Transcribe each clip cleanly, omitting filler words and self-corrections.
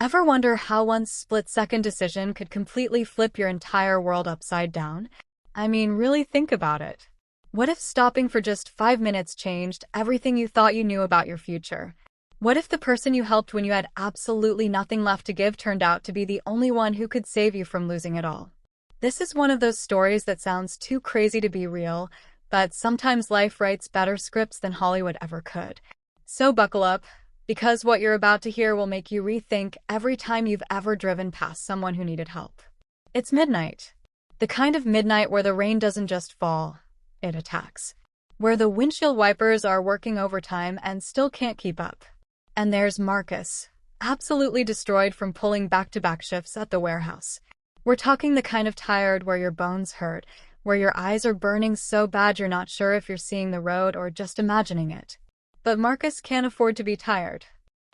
Ever wonder how one split-second decision could completely flip your entire world upside down? I mean, really think about it. What if stopping for just 5 minutes changed everything you thought you knew about your future? What if the person you helped when you had absolutely nothing left to give turned out to be the only one who could save you from losing it all? This is one of those stories that sounds too crazy to be real, but sometimes life writes better scripts than Hollywood ever could. So buckle up, because what you're about to hear will make you rethink every time you've ever driven past someone who needed help. It's midnight. The kind of midnight where the rain doesn't just fall, it attacks. Where the windshield wipers are working overtime and still can't keep up. And there's Marcus, absolutely destroyed from pulling back-to-back shifts at the warehouse. We're talking the kind of tired where your bones hurt, where your eyes are burning so bad you're not sure if you're seeing the road or just imagining it. But Marcus can't afford to be tired.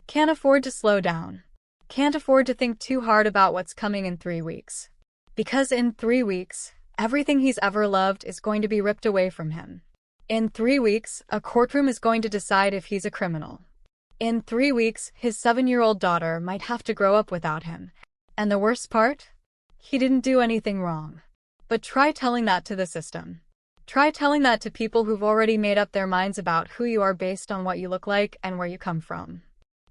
Can't afford to slow down. Can't afford to think too hard about what's coming in 3 weeks. Because in 3 weeks, everything he's ever loved is going to be ripped away from him. In 3 weeks, a courtroom is going to decide if he's a criminal. In 3 weeks, his 7-year-old daughter might have to grow up without him. And the worst part? He didn't do anything wrong. But try telling that to the system. Try telling that to people who've already made up their minds about who you are based on what you look like and where you come from.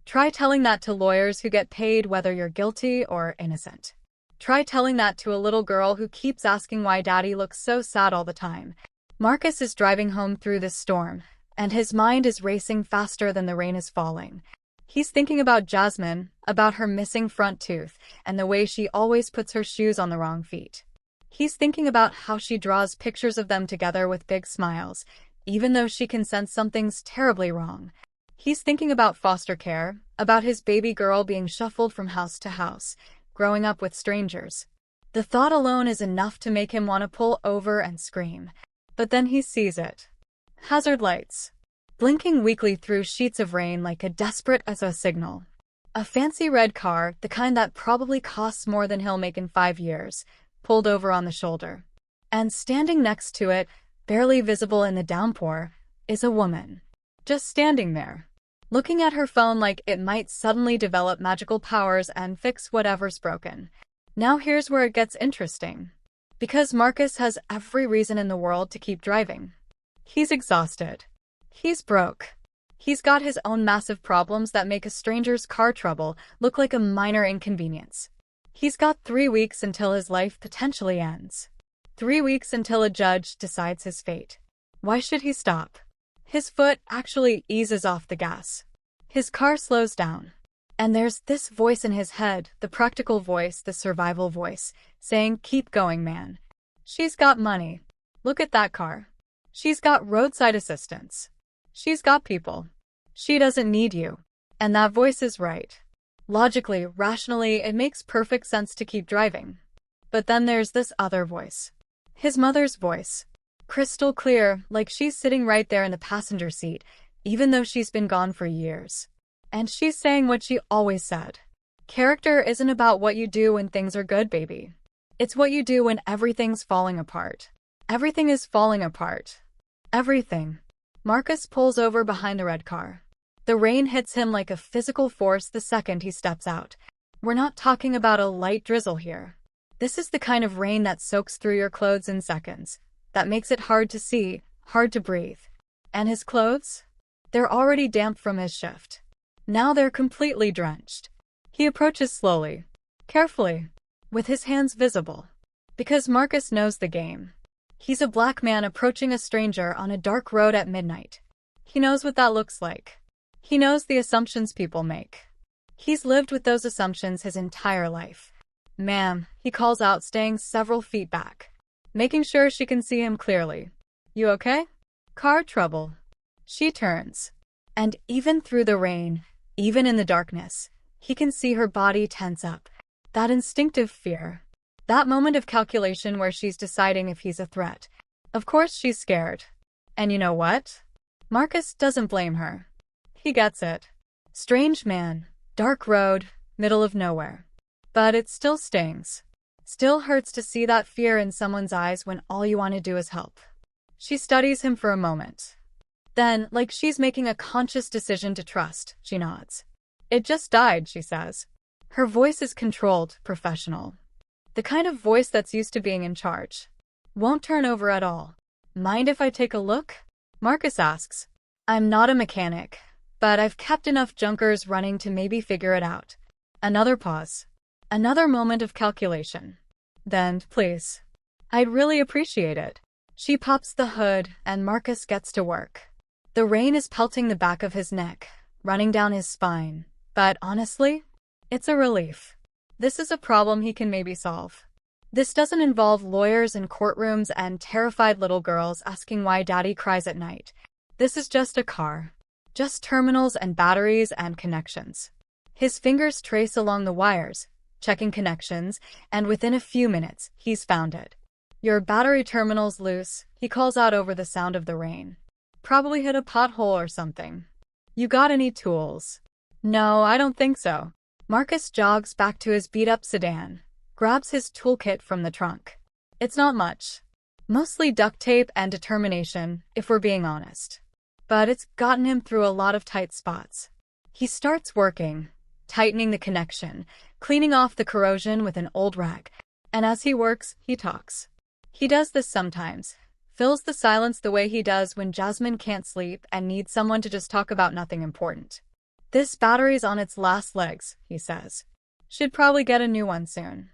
Try telling that to lawyers who get paid whether you're guilty or innocent. Try telling that to a little girl who keeps asking why daddy looks so sad all the time. Marcus is driving home through this storm, and his mind is racing faster than the rain is falling. He's thinking about Jasmine, about her missing front tooth, and the way she always puts her shoes on the wrong feet. He's thinking about how she draws pictures of them together with big smiles, even though she can sense something's terribly wrong. He's thinking about foster care, about his baby girl being shuffled from house to house, growing up with strangers. The thought alone is enough to make him want to pull over and scream. But then he sees it. Hazard lights. Blinking weakly through sheets of rain like a desperate SOS signal. A fancy red car, the kind that probably costs more than he'll make in 5 years, pulled over on the shoulder. And standing next to it, barely visible in the downpour, is a woman. Just standing there, looking at her phone like it might suddenly develop magical powers and fix whatever's broken. Now here's where it gets interesting. Because Marcus has every reason in the world to keep driving. He's exhausted. He's broke. He's got his own massive problems that make a stranger's car trouble look like a minor inconvenience. He's got 3 weeks until his life potentially ends. 3 weeks until a judge decides his fate. Why should he stop? His foot actually eases off the gas. His car slows down. And there's this voice in his head, the practical voice, the survival voice, saying, "Keep going, man. She's got money. Look at that car. She's got roadside assistance. She's got people. She doesn't need you." And that voice is right. Logically, rationally, it makes perfect sense to keep driving. But then there's this other voice. His mother's voice. Crystal clear, like she's sitting right there in the passenger seat, even though she's been gone for years. And she's saying what she always said. Character isn't about what you do when things are good, baby. It's what you do when everything's falling apart. Everything is falling apart. Everything. Marcus pulls over behind the red car. The rain hits him like a physical force the second he steps out. We're not talking about a light drizzle here. This is the kind of rain that soaks through your clothes in seconds, that makes it hard to see, hard to breathe. And his clothes? They're already damp from his shift. Now they're completely drenched. He approaches slowly, carefully, with his hands visible. Because Marcus knows the game. He's a black man approaching a stranger on a dark road at midnight. He knows what that looks like. He knows the assumptions people make. He's lived with those assumptions his entire life. "Ma'am," he calls out, staying several feet back, making sure she can see him clearly. "You okay?" "Car trouble." She turns. And even through the rain, even in the darkness, he can see her body tense up. That instinctive fear. That moment of calculation where she's deciding if he's a threat. Of course she's scared. And you know what? Marcus doesn't blame her. He gets it. Strange man, dark road, middle of nowhere. But it still stings. Still hurts to see that fear in someone's eyes when all you want to do is help. She studies him for a moment. Then, like she's making a conscious decision to trust, she nods. "It just died," she says. Her voice is controlled, professional. The kind of voice that's used to being in charge. Won't turn over at all. Mind if I take a look? Marcus asks. I'm not a mechanic, but I've kept enough junkers running to maybe figure it out. Another pause. Another moment of calculation. Then, please. I'd really appreciate it. She pops the hood, and Marcus gets to work. The rain is pelting the back of his neck, running down his spine. But honestly, it's a relief. This is a problem he can maybe solve. This doesn't involve lawyers in courtrooms and terrified little girls asking why daddy cries at night. This is just a car. Just terminals and batteries and connections. His fingers trace along the wires, checking connections, and within a few minutes, he's found it. Your battery terminal's loose, he calls out over the sound of the rain. Probably hit a pothole or something. You got any tools? No, I don't think so. Marcus jogs back to his beat-up sedan, grabs his toolkit from the trunk. It's not much. Mostly duct tape and determination, if we're being honest. But it's gotten him through a lot of tight spots. He starts working, tightening the connection, cleaning off the corrosion with an old rag, and as he works, he talks. He does this sometimes, fills the silence the way he does when Jasmine can't sleep and needs someone to just talk about nothing important. This battery's on its last legs, he says. Should probably get a new one soon.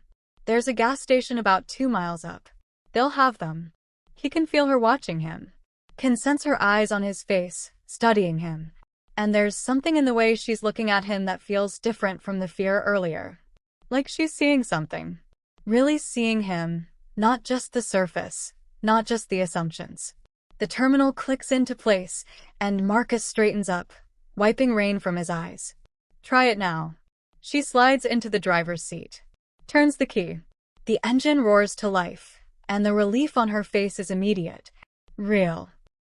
There's a gas station about 2 miles up. They'll have them. He can feel her watching him, can sense her eyes on his face, studying him. And there's something in the way she's looking at him that feels different from the fear earlier. Like she's seeing something. Really seeing him, not just the surface, not just the assumptions. The terminal clicks into place, and Marcus straightens up, wiping rain from his eyes. Try it now. She slides into the driver's seat. Turns the key. The engine roars to life, and the relief on her face is immediate. Real.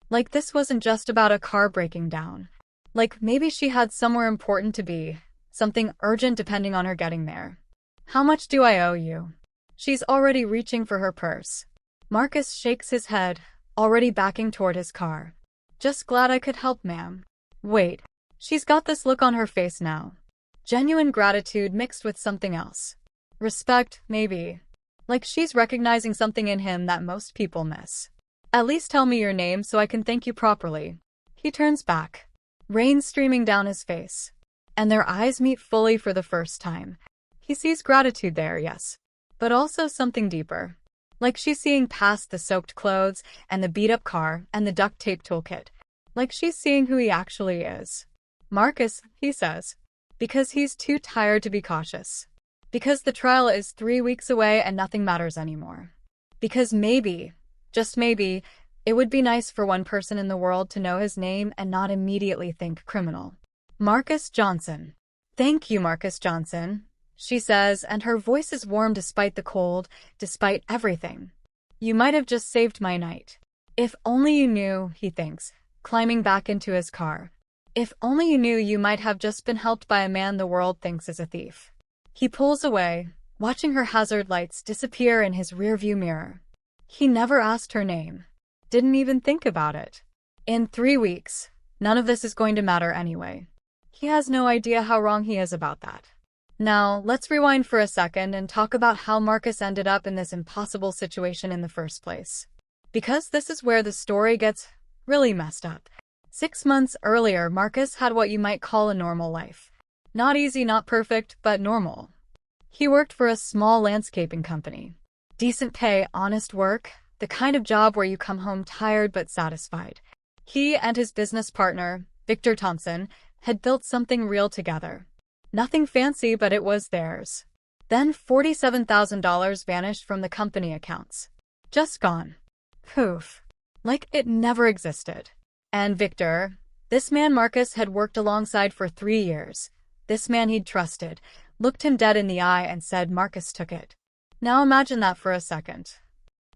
Like this wasn't just about a car breaking down. Like maybe she had somewhere important to be, something urgent depending on her getting there. How much do I owe you? She's already reaching for her purse. Marcus shakes his head, already backing toward his car. Just glad I could help, ma'am. Wait. She's got this look on her face now. Genuine gratitude mixed with something else. Respect, maybe. Like she's recognizing something in him that most people miss. At least tell me your name so I can thank you properly. He turns back, rain streaming down his face, and their eyes meet fully for the first time. He sees gratitude there, yes, but also something deeper. Like she's seeing past the soaked clothes and the beat-up car and the duct tape toolkit. Like she's seeing who he actually is. Marcus, he says, because he's too tired to be cautious. Because the trial is 3 weeks away and nothing matters anymore. Because maybe, just maybe, it would be nice for one person in the world to know his name and not immediately think criminal. Marcus Johnson. Thank you, Marcus Johnson, she says, and her voice is warm despite the cold, despite everything. You might have just saved my night. If only you knew, he thinks, climbing back into his car. If only you knew you might have just been helped by a man the world thinks is a thief. He pulls away, watching her hazard lights disappear in his rearview mirror. He never asked her name. Didn't even think about it. In 3 weeks, none of this is going to matter anyway. He has no idea how wrong he is about that. Now, let's rewind for a second and talk about how Marcus ended up in this impossible situation in the first place. Because this is where the story gets really messed up. 6 months earlier, Marcus had what you might call a normal life. Not easy, not perfect, but normal. He worked for a small landscaping company. Decent pay, honest work, the kind of job where you come home tired but satisfied. He and his business partner, Victor Thompson, had built something real together. Nothing fancy, but it was theirs. Then $47,000 vanished from the company accounts. Just gone. Poof. Like it never existed. And Victor, this man Marcus had worked alongside for 3 years, this man he'd trusted, looked him dead in the eye and said Marcus took it. Now imagine that for a second.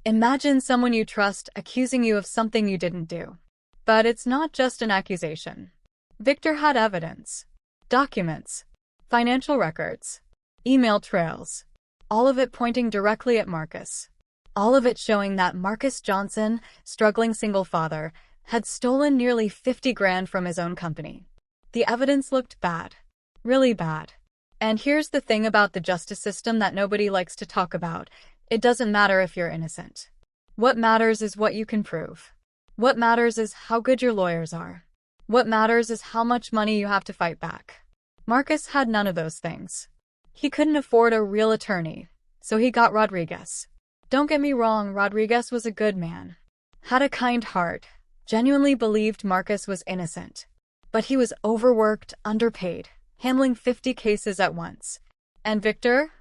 Imagine someone you trust accusing you of something you didn't do. But it's not just an accusation. Victor had evidence. Documents. Financial records. Email trails. All of it pointing directly at Marcus. All of it showing that Marcus Johnson, struggling single father, had stolen nearly 50 grand from his own company. The evidence looked bad. Really bad. And here's the thing about the justice system that nobody likes to talk about. It doesn't matter if you're innocent. What matters is what you can prove. What matters is how good your lawyers are. What matters is how much money you have to fight back. Marcus had none of those things. He couldn't afford a real attorney, so he got Rodriguez. Don't get me wrong, Rodriguez was a good man. Had a kind heart, genuinely believed Marcus was innocent. But he was overworked, underpaid, handling 50 cases at once. And Victor?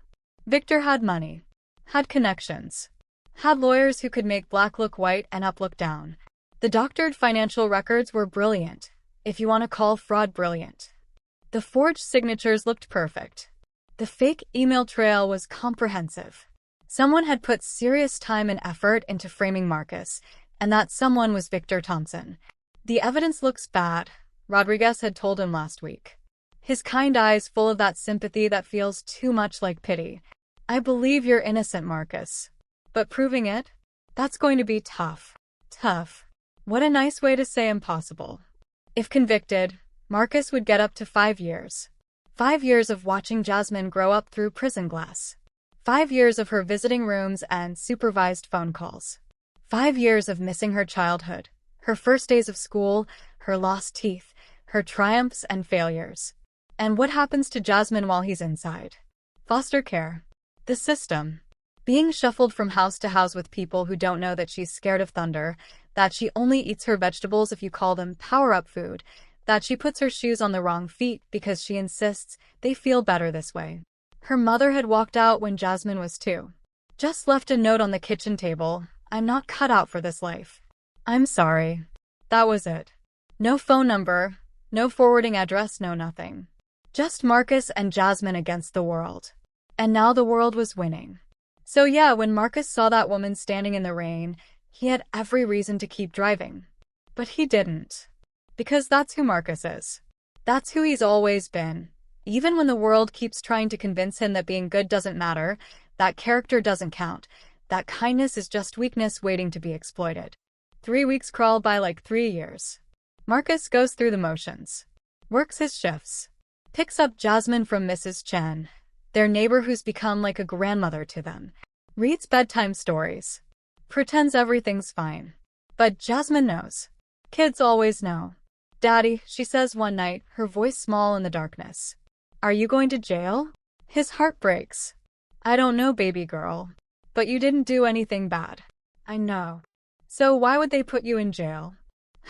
Victor had money, had connections, had lawyers who could make black look white and up look down. The doctored financial records were brilliant, if you want to call fraud brilliant. The forged signatures looked perfect. The fake email trail was comprehensive. Someone had put serious time and effort into framing Marcus, and that someone was Victor Thompson. The evidence looks bad, Rodriguez had told him last week. His kind eyes full of that sympathy that feels too much like pity. I believe you're innocent, Marcus. But proving it? That's going to be tough. Tough. What a nice way to say impossible. If convicted, Marcus would get up to 5 years. 5 years of watching Jasmine grow up through prison glass. 5 years of her visiting rooms and supervised phone calls. 5 years of missing her childhood, her first days of school, her lost teeth, her triumphs and failures. And what happens to Jasmine while he's inside? Foster care. The system. Being shuffled from house to house with people who don't know that she's scared of thunder, that she only eats her vegetables if you call them power-up food, that she puts her shoes on the wrong feet because she insists they feel better this way. Her mother had walked out when Jasmine was 2. Just left a note on the kitchen table, "I'm not cut out for this life. I'm sorry." That was it. No phone number, no forwarding address, no nothing. Just Marcus and Jasmine against the world. And now the world was winning. So yeah, when Marcus saw that woman standing in the rain, he had every reason to keep driving. But he didn't. Because that's who Marcus is. That's who he's always been. Even when the world keeps trying to convince him that being good doesn't matter, that character doesn't count, that kindness is just weakness waiting to be exploited. 3 weeks crawl by like 3 years. Marcus goes through the motions. Works his shifts. Picks up Jasmine from Mrs. Chen, their neighbor who's become like a grandmother to them. Reads bedtime stories. Pretends everything's fine. But Jasmine knows. Kids always know. "Daddy," she says one night, her voice small in the darkness. "Are you going to jail?" His heart breaks. "I don't know, baby girl. But you didn't do anything bad." "I know." "So why would they put you in jail?"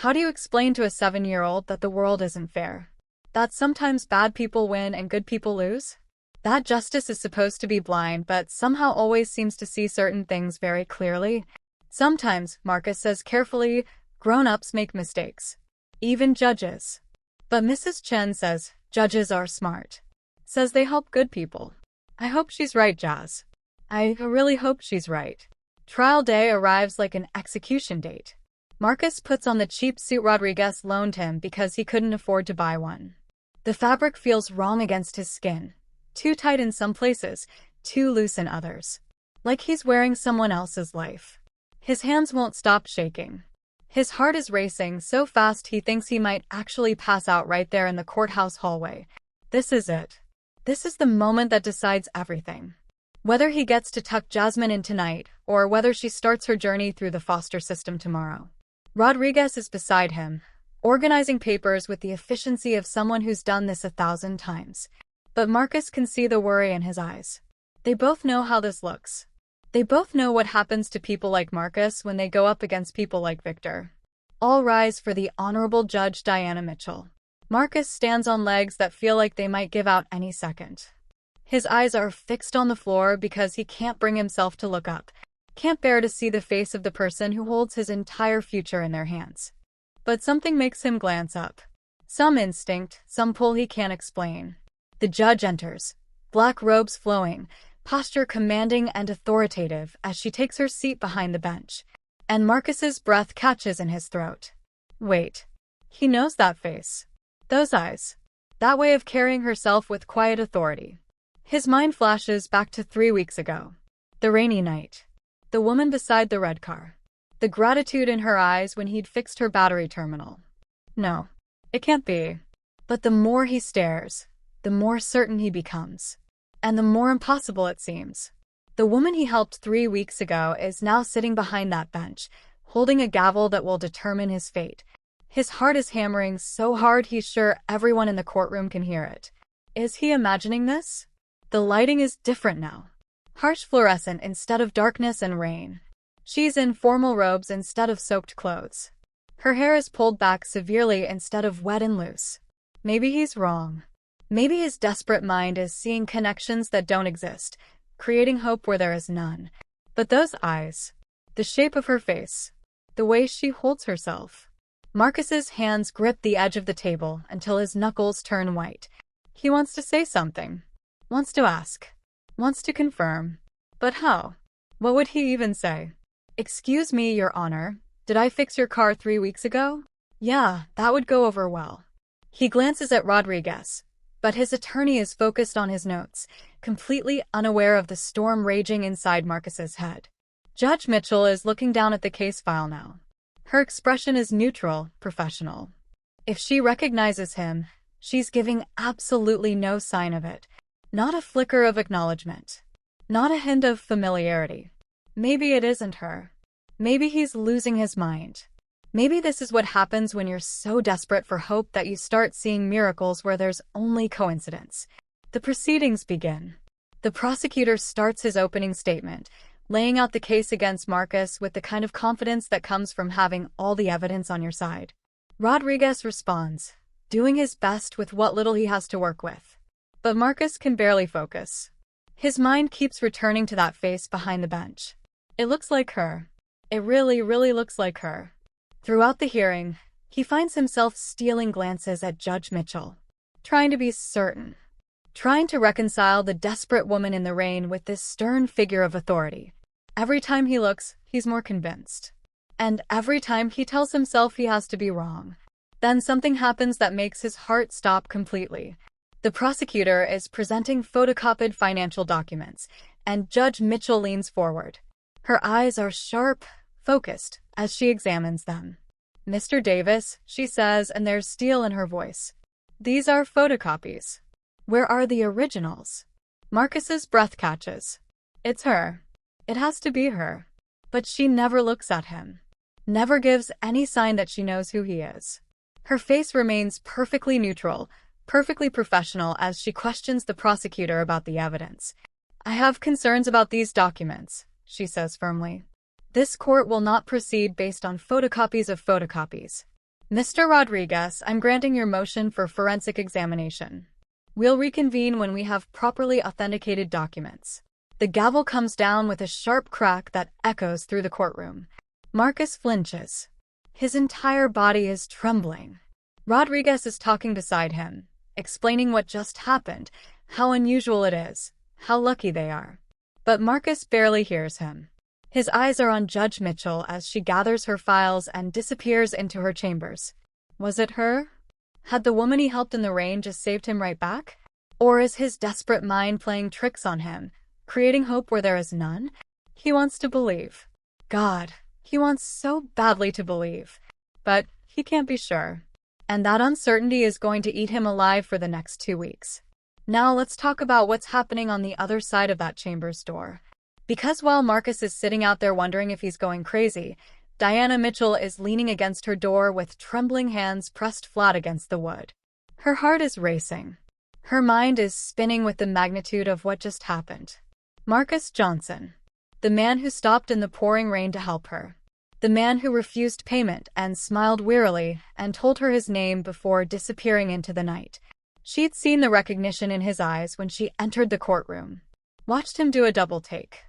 How do you explain to a 7-year-old that the world isn't fair? That sometimes bad people win and good people lose? That justice is supposed to be blind but somehow always seems to see certain things very clearly? Sometimes, Marcus says carefully, grown-ups make mistakes. Even judges. But Mrs. Chen says, judges are smart. Says they help good people. I hope she's right, Jazz. I really hope she's right. Trial day arrives like an execution date. Marcus puts on the cheap suit Rodriguez loaned him because he couldn't afford to buy one. The fabric feels wrong against his skin. Too tight in some places, too loose in others. Like he's wearing someone else's life. His hands won't stop shaking. His heart is racing so fast he thinks he might actually pass out right there in the courthouse hallway. This is it. This is the moment that decides everything. Whether he gets to tuck Jasmine in tonight, or whether she starts her journey through the foster system tomorrow. Rodriguez is beside him, organizing papers with the efficiency of someone who's done this 1,000 times. But Marcus can see the worry in his eyes. They both know how this looks. They both know what happens to people like Marcus when they go up against people like Victor. All rise for the Honorable Judge Diana Mitchell. Marcus stands on legs that feel like they might give out any second. His eyes are fixed on the floor because he can't bring himself to look up, can't bear to see the face of the person who holds his entire future in their hands. But something makes him glance up. Some instinct, some pull he can't explain. The judge enters, black robes flowing, posture commanding and authoritative as she takes her seat behind the bench. And Marcus's breath catches in his throat. Wait. He knows that face. Those eyes. That way of carrying herself with quiet authority. His mind flashes back to 3 weeks ago. The rainy night. The woman beside the red car. The gratitude in her eyes when he'd fixed her battery terminal. No. It can't be. But the more he stares, the more certain he becomes. And the more impossible it seems. The woman he helped 3 weeks ago is now sitting behind that bench, holding a gavel that will determine his fate. His heart is hammering so hard he's sure everyone in the courtroom can hear it. Is he imagining this? The lighting is different now. Harsh fluorescent instead of darkness and rain. She's in formal robes instead of soaked clothes. Her hair is pulled back severely instead of wet and loose. Maybe he's wrong. Maybe his desperate mind is seeing connections that don't exist, creating hope where there is none. But those eyes, the shape of her face, the way she holds herself. Marcus's hands grip the edge of the table until his knuckles turn white. He wants to say something, wants to ask, wants to confirm. But how? What would he even say? "Excuse me, Your Honor, did I fix your car 3 weeks ago?" Yeah, that would go over well. He glances at Rodriguez, but his attorney is focused on his notes, completely unaware of the storm raging inside Marcus's head. Judge Mitchell is looking down at the case file now. Her expression is neutral, professional. If she recognizes him, she's giving absolutely no sign of it. Not a flicker of acknowledgement. Not a hint of familiarity. Maybe it isn't her. Maybe he's losing his mind. Maybe this is what happens when you're so desperate for hope that you start seeing miracles where there's only coincidence. The proceedings begin. The prosecutor starts his opening statement, laying out the case against Marcus with the kind of confidence that comes from having all the evidence on your side. Rodriguez responds, doing his best with what little he has to work with. But Marcus can barely focus. His mind keeps returning to that face behind the bench. It looks like her. It really, really looks like her. Throughout the hearing, he finds himself stealing glances at Judge Mitchell, trying to be certain, trying to reconcile the desperate woman in the rain with this stern figure of authority. Every time he looks, he's more convinced. And every time he tells himself he has to be wrong. Then something happens that makes his heart stop completely. The prosecutor is presenting photocopied financial documents, and Judge Mitchell leans forward. Her eyes are sharp, focused, as she examines them. "Mr. Davis," she says, and there's steel in her voice. "These are photocopies. Where are the originals?" Marcus's breath catches. It's her. It has to be her. But she never looks at him. Never gives any sign that she knows who he is. Her face remains perfectly neutral, perfectly professional as she questions the prosecutor about the evidence. "I have concerns about these documents," she says firmly. "This court will not proceed based on photocopies of photocopies. Mr. Rodriguez, I'm granting your motion for forensic examination. We'll reconvene when we have properly authenticated documents." The gavel comes down with a sharp crack that echoes through the courtroom. Marcus flinches. His entire body is trembling. Rodriguez is talking beside him, explaining what just happened, how unusual it is, how lucky they are. But Marcus barely hears him. His eyes are on Judge Mitchell as she gathers her files and disappears into her chambers. Was it her? Had the woman he helped in the rain just saved him right back? Or is his desperate mind playing tricks on him, creating hope where there is none? He wants to believe. God, he wants so badly to believe. But he can't be sure. And that uncertainty is going to eat him alive for the next 2 weeks. Now let's talk about what's happening on the other side of that chamber's door. Because while Marcus is sitting out there wondering if he's going crazy, Diana Mitchell is leaning against her door with trembling hands pressed flat against the wood. Her heart is racing. Her mind is spinning with the magnitude of what just happened. Marcus Johnson, the man who stopped in the pouring rain to help her. The man who refused payment and smiled wearily and told her his name before disappearing into the night. She'd seen the recognition in his eyes when she entered the courtroom. Watched him do a double take.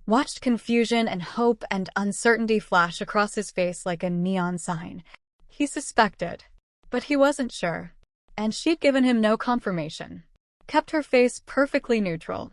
Watched confusion and hope and uncertainty flash across his face like a neon sign. He suspected, but he wasn't sure. And she'd given him no confirmation. Kept her face perfectly neutral.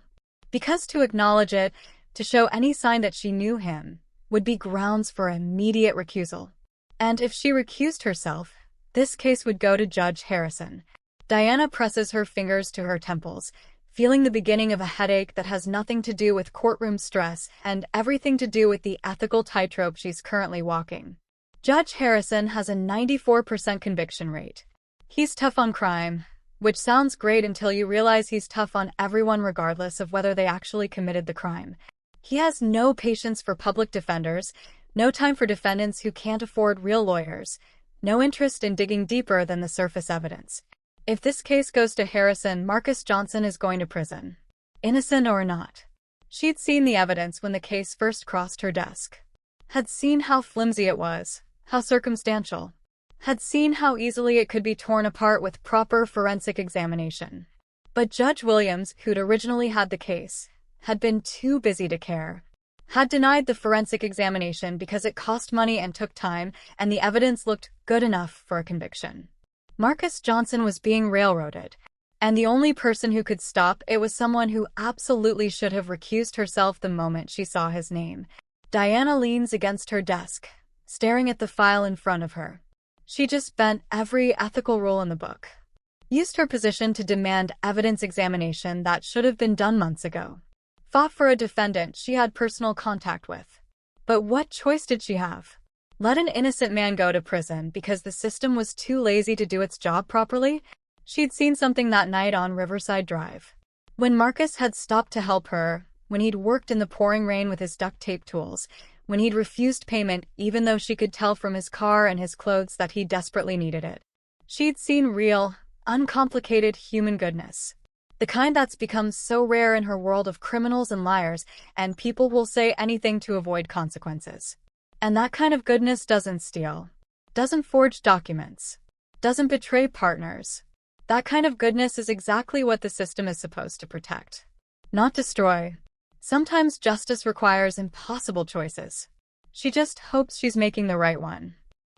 Because to acknowledge it, to show any sign that she knew him, would be grounds for immediate recusal. And if she recused herself, this case would go to Judge Harrison. Diana presses her fingers to her temples, feeling the beginning of a headache that has nothing to do with courtroom stress and everything to do with the ethical tightrope she's currently walking. Judge Harrison has a 94% conviction rate. He's tough on crime, which sounds great until you realize he's tough on everyone regardless of whether they actually committed the crime. He has no patience for public defenders, no time for defendants who can't afford real lawyers, no interest in digging deeper than the surface evidence. If this case goes to Harrison, Marcus Johnson is going to prison. Innocent or not. She'd seen the evidence when the case first crossed her desk. Had seen how flimsy it was, how circumstantial. Had seen how easily it could be torn apart with proper forensic examination. But Judge Williams, who'd originally had the case, had been too busy to care. Had denied the forensic examination because it cost money and took time, and the evidence looked good enough for a conviction. Marcus Johnson was being railroaded, and the only person who could stop it was someone who absolutely should have recused herself the moment she saw his name. Diana leans against her desk, staring at the file in front of her. She just bent every ethical rule in the book. Used her position to demand evidence examination that should have been done months ago. Fought for a defendant she had personal contact with. But what choice did she have? Let an innocent man go to prison because the system was too lazy to do its job properly? She'd seen something that night on Riverside Drive. When Marcus had stopped to help her, when he'd worked in the pouring rain with his duct tape tools, when he'd refused payment even though she could tell from his car and his clothes that he desperately needed it. She'd seen real, uncomplicated human goodness. The kind that's become so rare in her world of criminals and liars, and people will say anything to avoid consequences. And that kind of goodness doesn't steal, doesn't forge documents, doesn't betray partners. That kind of goodness is exactly what the system is supposed to protect, not destroy. Sometimes justice requires impossible choices. She just hopes she's making the right one.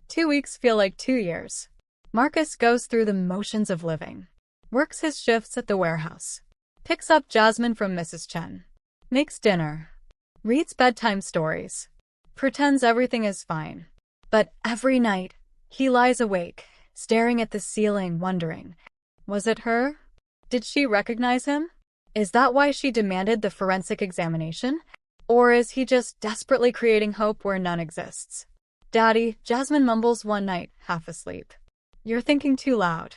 2 weeks feel like 2 years. Marcus goes through the motions of living. Works his shifts at the warehouse. Picks up Jasmine from Mrs. Chen. Makes dinner. Reads bedtime stories. Pretends everything is fine. But every night, he lies awake, staring at the ceiling, wondering, was it her? Did she recognize him? Is that why she demanded the forensic examination? Or is he just desperately creating hope where none exists? Daddy, Jasmine mumbles one night, half asleep. You're thinking too loud.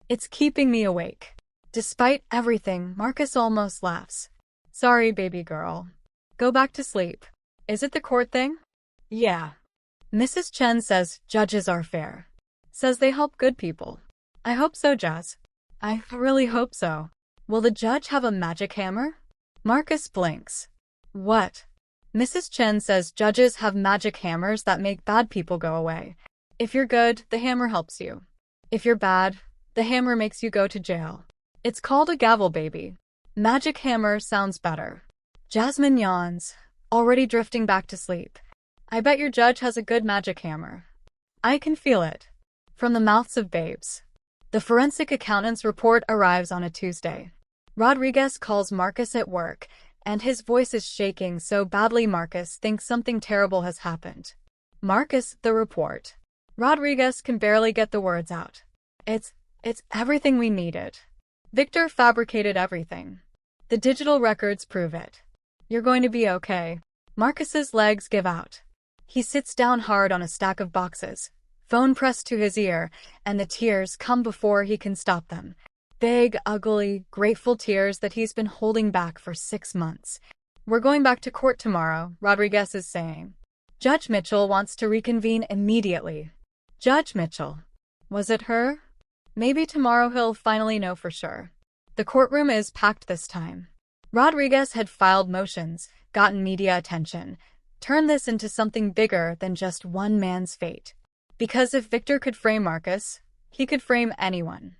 It's keeping me awake. Despite everything, Marcus almost laughs. Sorry, baby girl. Go back to sleep. Is it the court thing? Yeah. Mrs. Chen says judges are fair. Says they help good people. I hope so, Jazz. I really hope so. Will the judge have a magic hammer? Marcus blinks. What? Mrs. Chen says judges have magic hammers that make bad people go away. If you're good, the hammer helps you. If you're bad, the hammer makes you go to jail. It's called a gavel, baby. Magic hammer sounds better. Jasmine yawns, already drifting back to sleep. I bet your judge has a good magic hammer. I can feel it. From the mouths of babes. The forensic accountant's report arrives on a Tuesday. Rodriguez calls Marcus at work, and his voice is shaking so badly Marcus thinks something terrible has happened. Marcus, the report. Rodriguez can barely get the words out. It's everything we needed. Victor fabricated everything. The digital records prove it. You're going to be okay. Marcus's legs give out. He sits down hard on a stack of boxes, phone pressed to his ear, and the tears come before he can stop them. Big, ugly, grateful tears that he's been holding back for 6 months. We're going back to court tomorrow, Rodriguez is saying. Judge Mitchell wants to reconvene immediately. Judge Mitchell. Was it her? Maybe tomorrow he'll finally know for sure. The courtroom is packed this time. Rodriguez had filed motions, gotten media attention, turned this into something bigger than just one man's fate. Because if Victor could frame Marcus, he could frame anyone.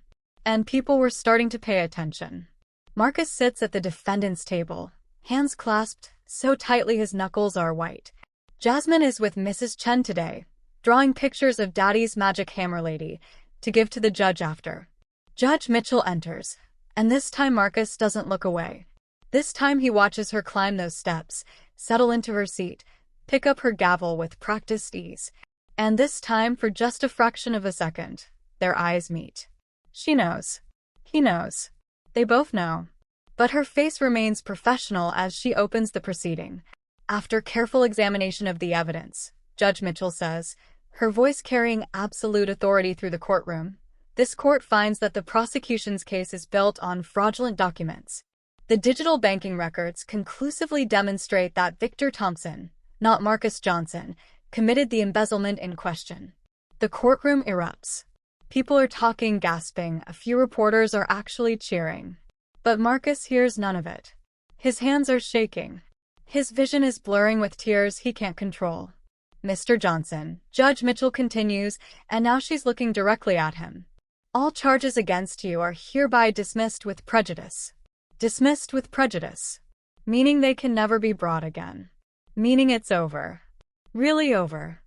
And people were starting to pay attention. Marcus sits at the defendant's table, hands clasped so tightly his knuckles are white. Jasmine is with Mrs. Chen today, drawing pictures of Daddy's magic hammer lady to give to the judge after. Judge Mitchell enters, and this time Marcus doesn't look away. This time he watches her climb those steps, settle into her seat, pick up her gavel with practiced ease. And this time, for just a fraction of a second, their eyes meet. She knows. He knows. They both know. But her face remains professional as she opens the proceeding. After careful examination of the evidence, Judge Mitchell says, her voice carrying absolute authority through the courtroom, This court finds that the prosecution's case is built on fraudulent documents. The digital banking records conclusively demonstrate that Victor Thompson, not Marcus Johnson, committed the embezzlement in question. The courtroom erupts. People are talking, gasping, a few reporters are actually cheering. But Marcus hears none of it. His hands are shaking. His vision is blurring with tears he can't control. Mr. Johnson, Judge Mitchell continues, and now she's looking directly at him. All charges against you are hereby dismissed with prejudice. Dismissed with prejudice. Meaning they can never be brought again. Meaning it's over. Really over.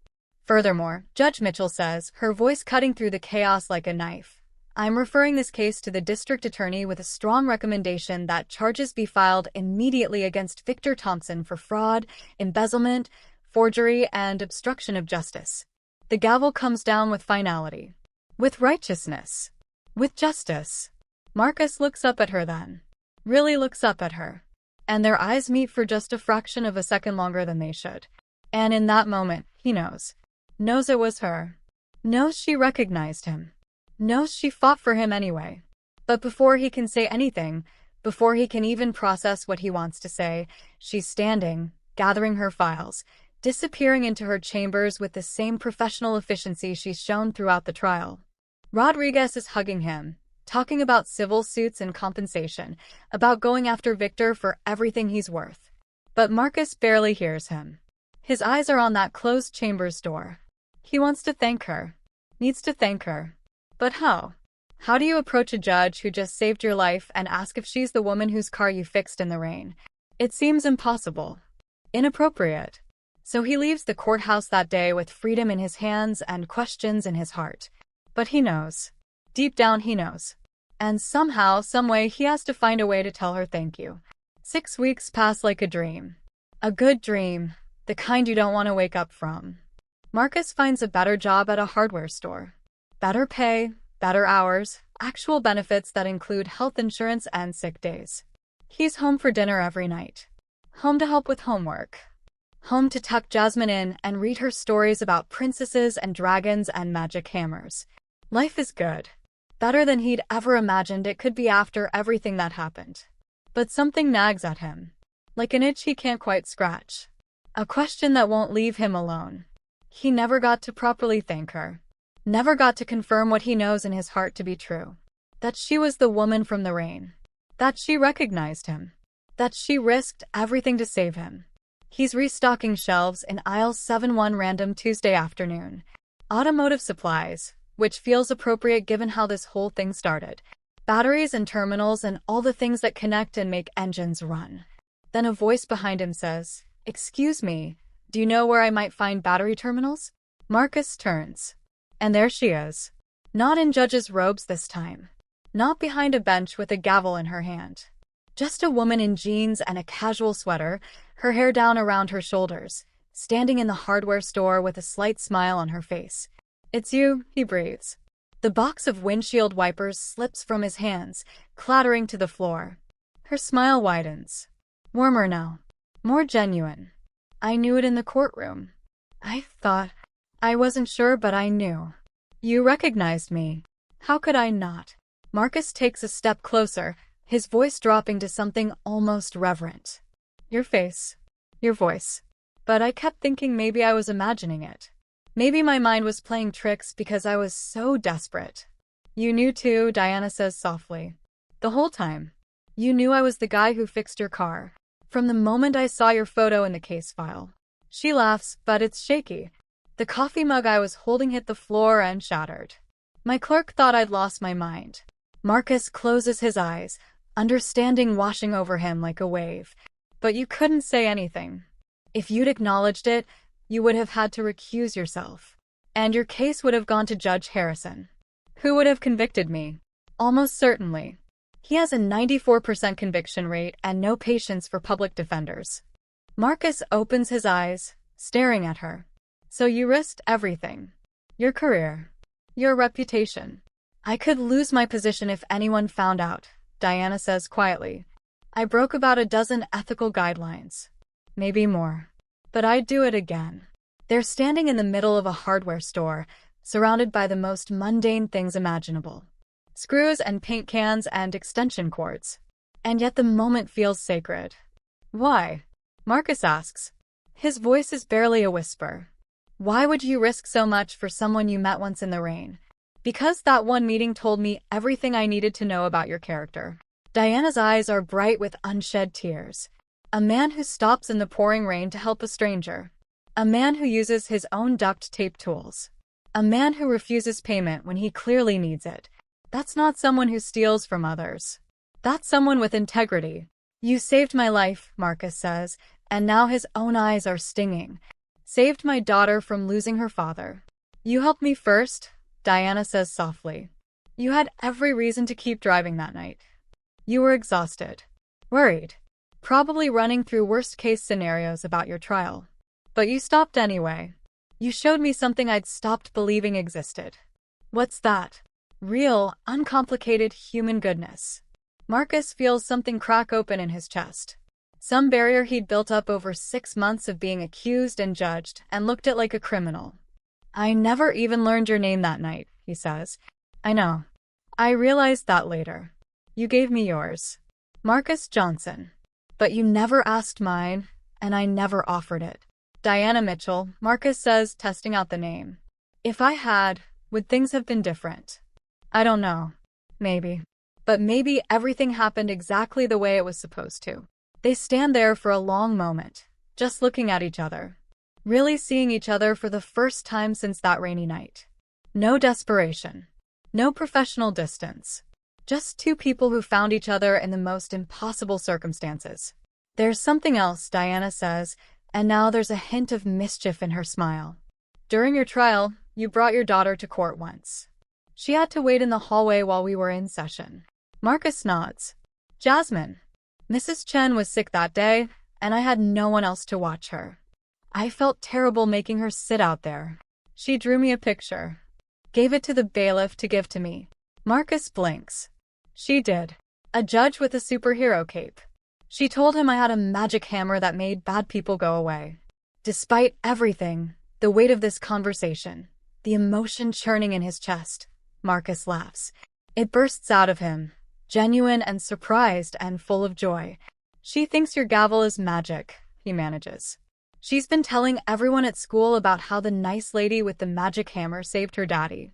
Furthermore, Judge Mitchell says, her voice cutting through the chaos like a knife, I'm referring this case to the district attorney with a strong recommendation that charges be filed immediately against Victor Thompson for fraud, embezzlement, forgery, and obstruction of justice. The gavel comes down with finality. With righteousness. With justice. Marcus looks up at her then. Really looks up at her. And their eyes meet for just a fraction of a second longer than they should. And in that moment, he knows. Knows it was her. Knows she recognized him. Knows she fought for him anyway. But before he can say anything, before he can even process what he wants to say, she's standing, gathering her files, disappearing into her chambers with the same professional efficiency she's shown throughout the trial. Rodriguez is hugging him, talking about civil suits and compensation, about going after Victor for everything he's worth. But Marcus barely hears him. His eyes are on that closed chamber's door. He wants to thank her. Needs to thank her. But how? How do you approach a judge who just saved your life and ask if she's the woman whose car you fixed in the rain? It seems impossible. Inappropriate. So he leaves the courthouse that day with freedom in his hands and questions in his heart. But he knows. Deep down he knows. And somehow, someway, he has to find a way to tell her thank you. 6 weeks pass like a dream. A good dream. The kind you don't want to wake up from. Marcus finds a better job at a hardware store. Better pay, better hours, actual benefits that include health insurance and sick days. He's home for dinner every night. Home to help with homework. Home to tuck Jasmine in and read her stories about princesses and dragons and magic hammers. Life is good. Better than he'd ever imagined it could be after everything that happened. But something nags at him. Like an itch he can't quite scratch. A question that won't leave him alone. He never got to properly thank her. Never got to confirm what he knows in his heart to be true. That she was the woman from the rain. That she recognized him. That she risked everything to save him. He's restocking shelves in aisle 7 one random Tuesday afternoon. Automotive supplies, which feels appropriate given how this whole thing started. Batteries and terminals and all the things that connect and make engines run. Then a voice behind him says, "Excuse me, do you know where I might find battery terminals?" Marcus turns. And there she is. Not in judge's robes this time. Not behind a bench with a gavel in her hand. Just a woman in jeans and a casual sweater, her hair down around her shoulders, standing in the hardware store with a slight smile on her face. "It's you," he breathes. The box of windshield wipers slips from his hands, clattering to the floor. Her smile widens. Warmer now. More genuine. "I knew it in the courtroom. I wasn't sure, but I knew. You recognized me. How could I not?" Marcus takes a step closer, his voice dropping to something almost reverent. "Your face. Your voice. But I kept thinking maybe I was imagining it. Maybe my mind was playing tricks because I was so desperate." "You knew too," Diana says softly. "The whole time. You knew I was the guy who fixed your car. From the moment I saw your photo in the case file." She laughs, but it's shaky. The coffee mug I was holding hit the floor and shattered. "My clerk thought I'd lost my mind." Marcus closes his eyes, understanding washing over him like a wave. "But you couldn't say anything. If you'd acknowledged it, you would have had to recuse yourself. And your case would have gone to Judge Harrison. Who would have convicted me? Almost certainly. He has a 94% conviction rate and no patience for public defenders." Marcus opens his eyes, staring at her. "So you risked everything. Your career. Your reputation." "I could lose my position if anyone found out," Diana says quietly. "I broke about a dozen ethical guidelines. Maybe more. But I'd do it again." They're standing in the middle of a hardware store, surrounded by the most mundane things imaginable. Screws and paint cans and extension cords. And yet the moment feels sacred. Why? Marcus asks. His voice is barely a whisper. Why would you risk so much for someone you met once in the rain? Because that one meeting told me everything I needed to know about your character. Diana's eyes are bright with unshed tears. A man who stops in the pouring rain to help a stranger. A man who uses his own duct tape tools. A man who refuses payment when he clearly needs it. That's not someone who steals from others. That's someone with integrity. You saved my life, Marcus says, and now his own eyes are stinging. Saved my daughter from losing her father. You helped me first, Diana says softly. You had every reason to keep driving that night. You were exhausted. Worried. Probably running through worst-case scenarios about your trial. But you stopped anyway. You showed me something I'd stopped believing existed. What's that? Real, uncomplicated human goodness. Marcus feels something crack open in his chest. Some barrier he'd built up over 6 months of being accused and judged and looked at like a criminal. I never even learned your name that night, he says. I know. I realized that later. You gave me yours. Marcus Johnson. But you never asked mine, and I never offered it. Diana Mitchell, Marcus says, testing out the name. If I had, would things have been different? I don't know. Maybe. But maybe everything happened exactly the way it was supposed to. They stand there for a long moment, just looking at each other. Really seeing each other for the first time since that rainy night. No desperation. No professional distance. Just two people who found each other in the most impossible circumstances. There's something else, Diana says, and now there's a hint of mischief in her smile. During your trial, you brought your daughter to court once. She had to wait in the hallway while we were in session. Marcus nods. Jasmine. Mrs. Chen was sick that day, and I had no one else to watch her. I felt terrible making her sit out there. She drew me a picture. Gave it to the bailiff to give to me. Marcus blinks. She did. A judge with a superhero cape. She told him I had a magic hammer that made bad people go away. Despite everything, the weight of this conversation, the emotion churning in his chest, Marcus laughs. It bursts out of him, genuine and surprised and full of joy. She thinks your gavel is magic, he manages. She's been telling everyone at school about how the nice lady with the magic hammer saved her daddy.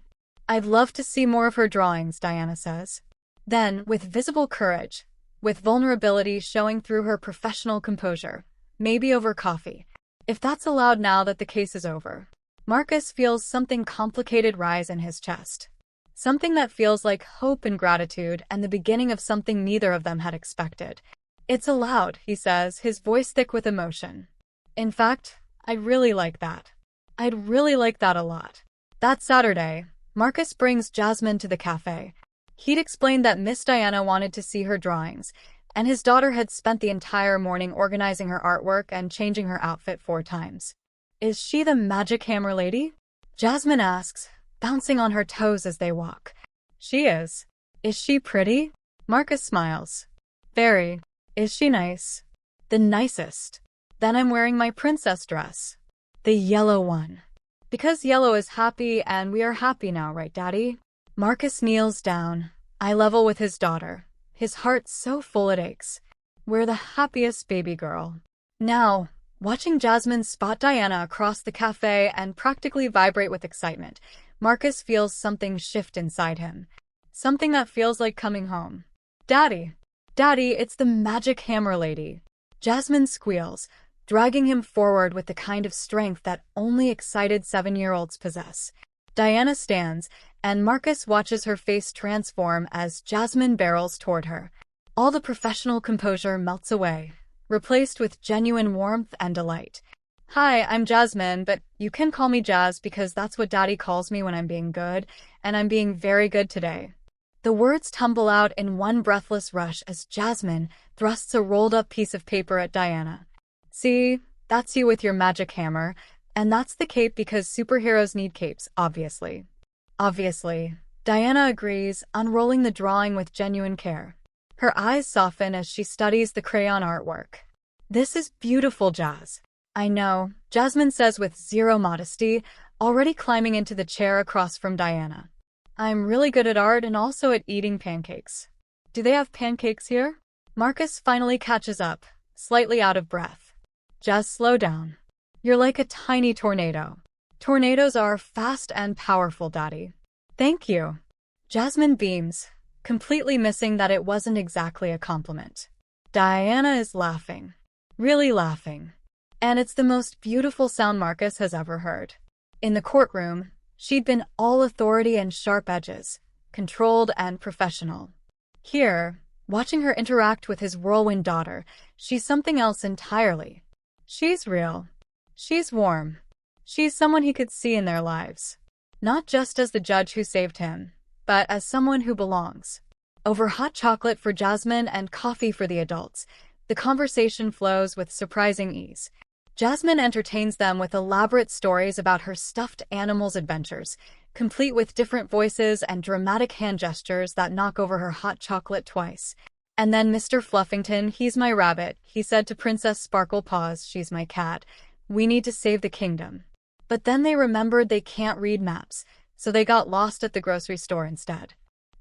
I'd love to see more of her drawings, Diana says. Then, with visible courage, with vulnerability showing through her professional composure, maybe over coffee, if that's allowed now that the case is over. Marcus feels something complicated rise in his chest. Something that feels like hope and gratitude and the beginning of something neither of them had expected. It's allowed, he says, his voice thick with emotion. In fact, I'd really like that. I'd really like that a lot. That Saturday, Marcus brings Jasmine to the cafe. He'd explained that Miss Diana wanted to see her drawings, and his daughter had spent the entire morning organizing her artwork and changing her outfit 4 times. Is she the magic hammer lady? Jasmine asks, bouncing on her toes as they walk. She is. Is she pretty? Marcus smiles. Very. Is she nice? The nicest. Then I'm wearing my princess dress. The yellow one. Because yellow is happy and we are happy now, right, Daddy? Marcus kneels down, eye level with his daughter, his heart so full it aches. We're the happiest baby girl. Now, watching Jasmine spot Diana across the cafe and practically vibrate with excitement, Marcus feels something shift inside him. Something that feels like coming home. Daddy! Daddy, it's the magic hammer lady. Jasmine squeals, dragging him forward with the kind of strength that only excited 7-year-olds possess. Diana stands, and Marcus watches her face transform as Jasmine barrels toward her. All the professional composure melts away, replaced with genuine warmth and delight. Hi, I'm Jasmine, but you can call me Jazz because that's what Daddy calls me when I'm being good, and I'm being very good today. The words tumble out in one breathless rush as Jasmine thrusts a rolled-up piece of paper at Diana. See, that's you with your magic hammer, and that's the cape because superheroes need capes, obviously. Obviously. Diana agrees, unrolling the drawing with genuine care. Her eyes soften as she studies the crayon artwork. This is beautiful, Jazz. I know, Jasmine says with zero modesty, already climbing into the chair across from Diana. I'm really good at art and also at eating pancakes. Do they have pancakes here? Marcus finally catches up, slightly out of breath. Just slow down. You're like a tiny tornado. Tornadoes are fast and powerful, Daddy. Thank you. Jasmine beams, completely missing that it wasn't exactly a compliment. Diana is laughing. Really laughing. And it's the most beautiful sound Marcus has ever heard. In the courtroom, she'd been all authority and sharp edges, controlled and professional. Here, watching her interact with his whirlwind daughter, she's something else entirely. She's real. She's warm. She's someone he could see in their lives. Not just as the judge who saved him, but as someone who belongs. Over hot chocolate for Jasmine and coffee for the adults, the conversation flows with surprising ease. Jasmine entertains them with elaborate stories about her stuffed animals' adventures, complete with different voices and dramatic hand gestures that knock over her hot chocolate twice. And then Mr. Fluffington, he's my rabbit, he said to Princess Sparkle Paws, she's my cat. We need to save the kingdom. But then they remembered they can't read maps, so they got lost at the grocery store instead.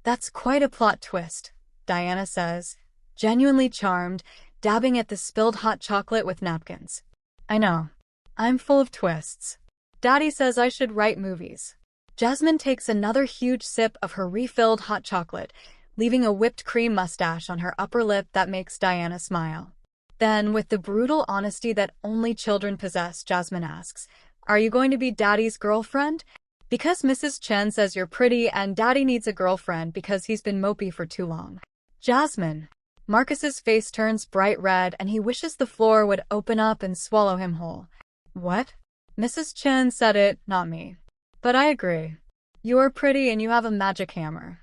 That's quite a plot twist, Diana says, genuinely charmed, dabbing at the spilled hot chocolate with napkins. I know. I'm full of twists. Daddy says I should write movies. Jasmine takes another huge sip of her refilled hot chocolate, leaving a whipped cream mustache on her upper lip that makes Diana smile. Then, with the brutal honesty that only children possess, Jasmine asks, "Are you going to be Daddy's girlfriend? Because Mrs. Chen says you're pretty and Daddy needs a girlfriend because he's been mopey for too long." Jasmine. Marcus's face turns bright red and he wishes the floor would open up and swallow him whole. What? Mrs. Chen said it, not me. But I agree. You are pretty and you have a magic hammer.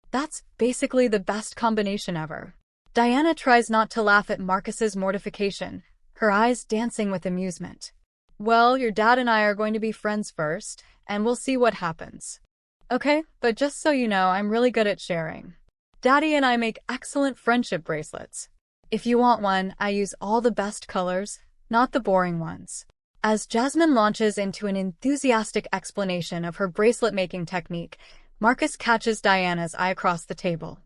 That's basically the best combination ever. Diana tries not to laugh at Marcus's mortification, her eyes dancing with amusement. Well, your dad and I are going to be friends first, and we'll see what happens. Okay, but just so you know, I'm really good at sharing. Daddy and I make excellent friendship bracelets. If you want one, I use all the best colors, not the boring ones. As Jasmine launches into an enthusiastic explanation of her bracelet-making technique, Marcus catches Diana's eye across the table.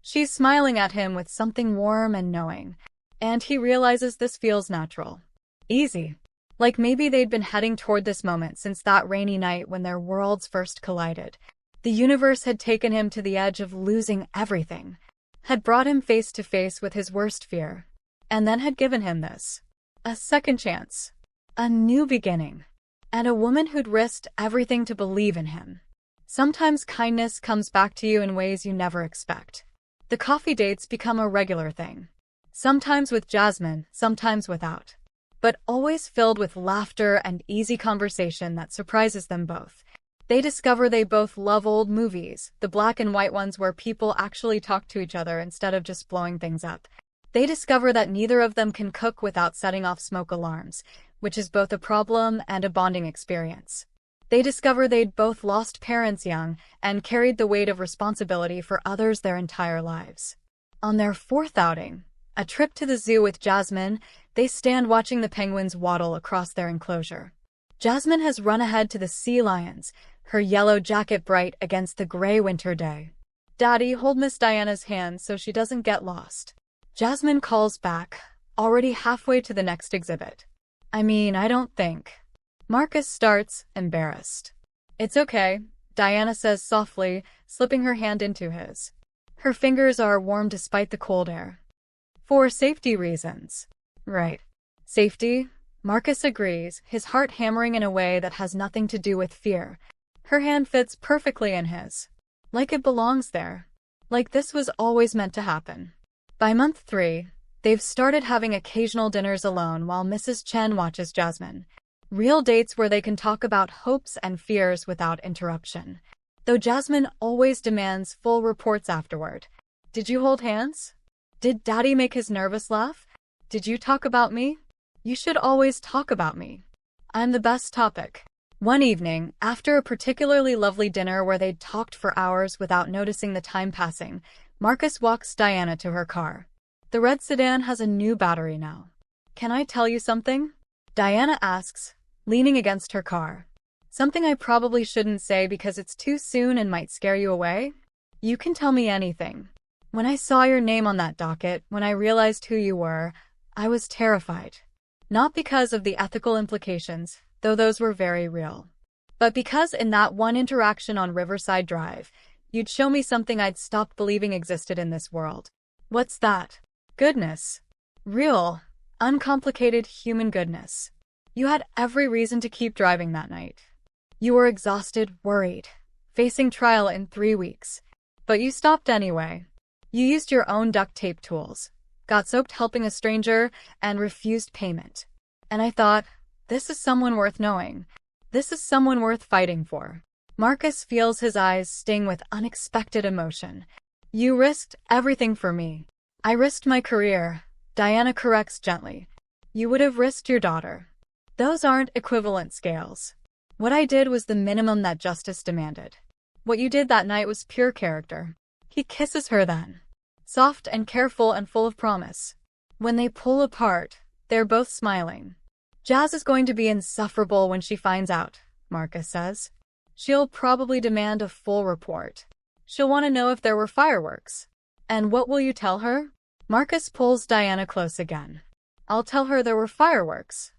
She's smiling at him with something warm and knowing, and he realizes this feels natural. Easy. Like maybe they'd been heading toward this moment since that rainy night when their worlds first collided. The universe had taken him to the edge of losing everything, had brought him face to face with his worst fear, and then had given him this. A second chance. A new beginning. And a woman who'd risked everything to believe in him. Sometimes kindness comes back to you in ways you never expect. The coffee dates become a regular thing. Sometimes with Jasmine, sometimes without. But always filled with laughter and easy conversation that surprises them both. They discover they both love old movies, the black and white ones where people actually talk to each other instead of just blowing things up. They discover that neither of them can cook without setting off smoke alarms, which is both a problem and a bonding experience. They discover they'd both lost parents young and carried the weight of responsibility for others their entire lives. On their fourth outing, a trip to the zoo with Jasmine, they stand watching the penguins waddle across their enclosure. Jasmine has run ahead to the sea lions, her yellow jacket bright against the gray winter day. Daddy, hold Miss Diana's hand so she doesn't get lost. Jasmine calls back, already halfway to the next exhibit. I don't think. Marcus starts, embarrassed. It's okay, Diana says softly, slipping her hand into his. Her fingers are warm despite the cold air. For safety reasons. Right. Safety? Marcus agrees, his heart hammering in a way that has nothing to do with fear. Her hand fits perfectly in his. Like it belongs there. Like this was always meant to happen. By month 3, they've started having occasional dinners alone while Mrs. Chen watches Jasmine. Real dates where they can talk about hopes and fears without interruption. Though Jasmine always demands full reports afterward. Did you hold hands? Did Daddy make his nervous laugh? Did you talk about me? You should always talk about me. I'm the best topic. One evening, after a particularly lovely dinner where they'd talked for hours without noticing the time passing, Marcus walks Diana to her car. The red sedan has a new battery now. Can I tell you something? Diana asks, leaning against her car. Something I probably shouldn't say because it's too soon and might scare you away? You can tell me anything. When I saw your name on that docket, when I realized who you were, I was terrified. Not because of the ethical implications, though those were very real, but because in that one interaction on Riverside Drive, you'd show me something I'd stopped believing existed in this world. What's that? Goodness. Real, uncomplicated human goodness. You had every reason to keep driving that night. You were exhausted, worried, facing trial in 3 weeks. But you stopped anyway. You used your own duct tape tools, got soaked helping a stranger, and refused payment. And I thought, this is someone worth knowing. This is someone worth fighting for. Marcus feels his eyes sting with unexpected emotion. You risked everything for me. I risked my career. Diana corrects gently. You would have risked your daughter. Those aren't equivalent scales. What I did was the minimum that justice demanded. What you did that night was pure character. He kisses her then. Soft and careful and full of promise. When they pull apart, they're both smiling. Jazz is going to be insufferable when she finds out, Marcus says. She'll probably demand a full report. She'll want to know if there were fireworks. And what will you tell her? Marcus pulls Diana close again. I'll tell her there were fireworks.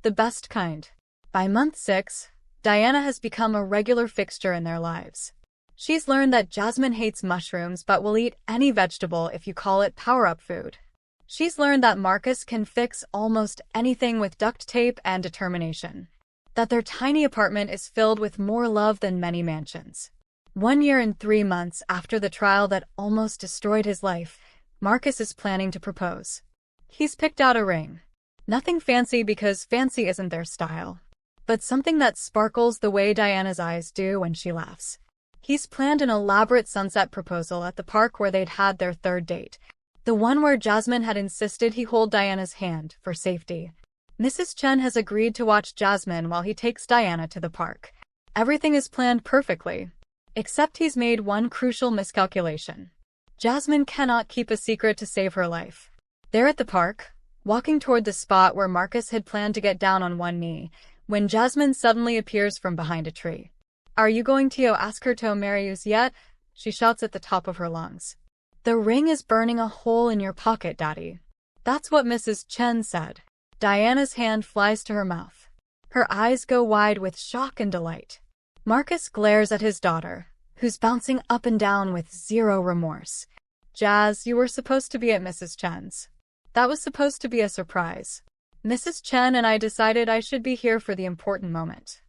The best kind. By month 6, Diana has become a regular fixture in their lives. She's learned that Jasmine hates mushrooms but will eat any vegetable if you call it power-up food. She's learned that Marcus can fix almost anything with duct tape and determination. That their tiny apartment is filled with more love than many mansions. 1 year and 3 months after the trial that almost destroyed his life, Marcus is planning to propose. He's picked out a ring. Nothing fancy because fancy isn't their style, but something that sparkles the way Diana's eyes do when she laughs. He's planned an elaborate sunset proposal at the park where they'd had their 3rd date, the one where Jasmine had insisted he hold Diana's hand for safety. Mrs. Chen has agreed to watch Jasmine while he takes Diana to the park. Everything is planned perfectly, except he's made one crucial miscalculation. Jasmine cannot keep a secret to save her life. They're at the park, walking toward the spot where Marcus had planned to get down on one knee, when Jasmine suddenly appears from behind a tree. Are you going to ask her to marry us yet? She shouts at the top of her lungs. The ring is burning a hole in your pocket, Daddy. That's what Mrs. Chen said. Diana's hand flies to her mouth. Her eyes go wide with shock and delight. Marcus glares at his daughter, who's bouncing up and down with zero remorse. Jazz, you were supposed to be at Mrs. Chen's. That was supposed to be a surprise. Mrs. Chen and I decided I should be here for the important moment.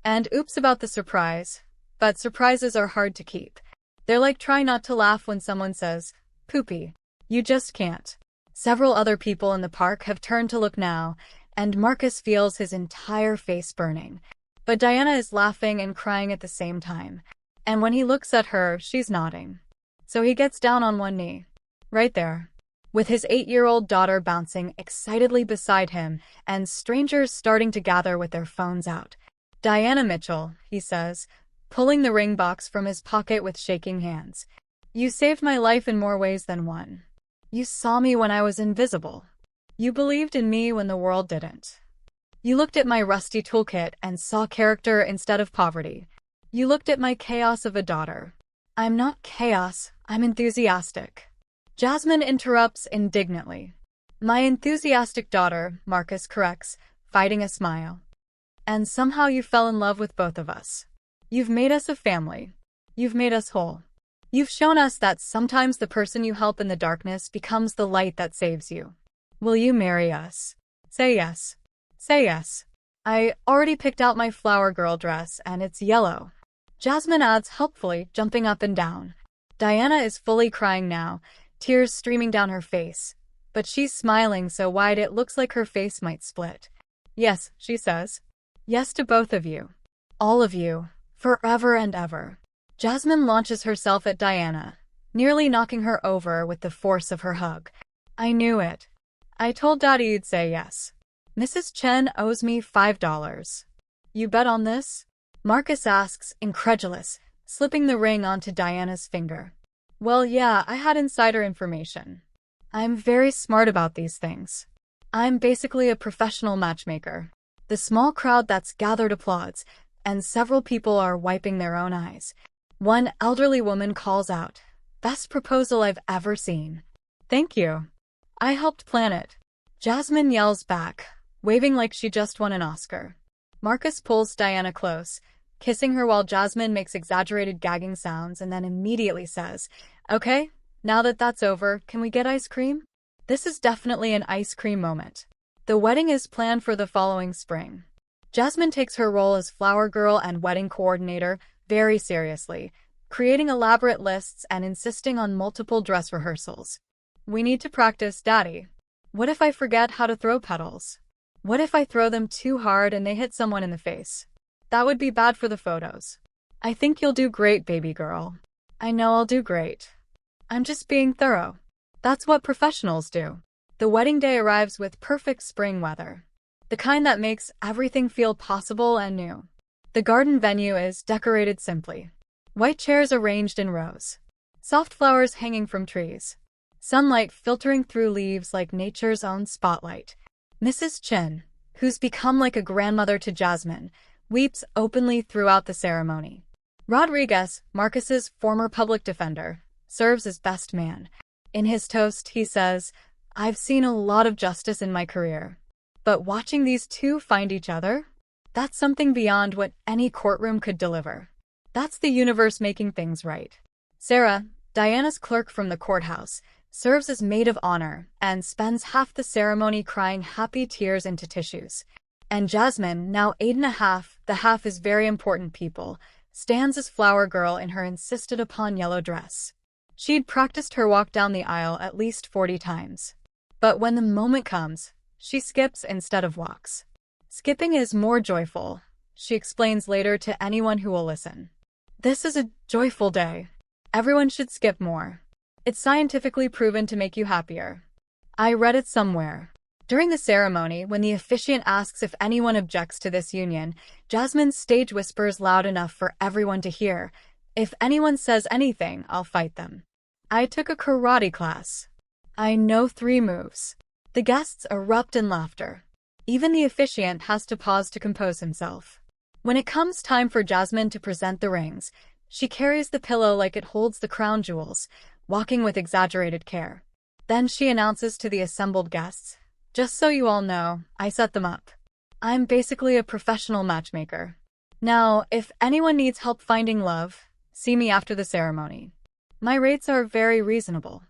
And oops about the surprise. But surprises are hard to keep. They're like trying not to laugh when someone says, poopy. You just can't. Several other people in the park have turned to look now, and Marcus feels his entire face burning. But Diana is laughing and crying at the same time. And when he looks at her, she's nodding. So he gets down on one knee. Right there. With his 8-year-old daughter bouncing excitedly beside him, and strangers starting to gather with their phones out. Diana Mitchell, he says, pulling the ring box from his pocket with shaking hands. You saved my life in more ways than one. You saw me when I was invisible. You believed in me when the world didn't. You looked at my rusty toolkit and saw character instead of poverty. You looked at my chaos of a daughter. I'm not chaos, I'm enthusiastic. Jasmine interrupts indignantly. My enthusiastic daughter, Marcus corrects, fighting a smile. And somehow you fell in love with both of us. You've made us a family. You've made us whole. You've shown us that sometimes the person you help in the darkness becomes the light that saves you. Will you marry us? Say yes. Say yes. I already picked out my flower girl dress and it's yellow. Jasmine adds helpfully, jumping up and down. Diana is fully crying now, tears streaming down her face. But she's smiling so wide it looks like her face might split. Yes, she says. Yes to both of you. All of you. Forever and ever. Jasmine launches herself at Diana, nearly knocking her over with the force of her hug. I knew it. I told Daddy you'd say yes. Mrs. Chen owes me $5. You bet on this? Marcus asks, incredulous, slipping the ring onto Diana's finger. Well, yeah, I had insider information. I'm very smart about these things. I'm basically a professional matchmaker. The small crowd that's gathered applauds, and several people are wiping their own eyes. One elderly woman calls out, "Best proposal I've ever seen." "Thank you. I helped plan it." Jasmine yells back, waving like she just won an Oscar. Marcus pulls Diana close, kissing her while Jasmine makes exaggerated gagging sounds and then immediately says, "Okay, now that that's over, can we get ice cream?" This is definitely an ice cream moment. The wedding is planned for the following spring. Jasmine takes her role as flower girl and wedding coordinator very seriously, creating elaborate lists and insisting on multiple dress rehearsals. "We need to practice, Daddy. What if I forget how to throw petals? What if I throw them too hard and they hit someone in the face? That would be bad for the photos." "I think you'll do great, baby girl." "I know I'll do great. I'm just being thorough." That's what professionals do. The wedding day arrives with perfect spring weather, the kind that makes everything feel possible and new. The garden venue is decorated simply. White chairs arranged in rows. Soft flowers hanging from trees. Sunlight filtering through leaves like nature's own spotlight. Mrs. Chen, who's become like a grandmother to Jasmine, weeps openly throughout the ceremony. Rodriguez, Marcus's former public defender, serves as best man. In his toast, he says, "I've seen a lot of justice in my career. But watching these two find each other? That's something beyond what any courtroom could deliver. That's the universe making things right." Sarah, Diana's clerk from the courthouse, serves as maid of honor and spends half the ceremony crying happy tears into tissues. And Jasmine, now 8.5, the half is very important people, stands as flower girl in her insisted upon yellow dress. She'd practiced her walk down the aisle at least 40 times. But when the moment comes, she skips instead of walks. "Skipping is more joyful," she explains later to anyone who will listen. "This is a joyful day. Everyone should skip more. It's scientifically proven to make you happier. I read it somewhere." During the ceremony, when the officiant asks if anyone objects to this union, Jasmine stage whispers loud enough for everyone to hear, "If anyone says anything, I'll fight them. I took a karate class. I know 3 moves." The guests erupt in laughter. Even the officiant has to pause to compose himself. When it comes time for Jasmine to present the rings, she carries the pillow like it holds the crown jewels, walking with exaggerated care. Then she announces to the assembled guests, "Just so you all know, I set them up. I'm basically a professional matchmaker. Now, if anyone needs help finding love, see me after the ceremony. My rates are very reasonable."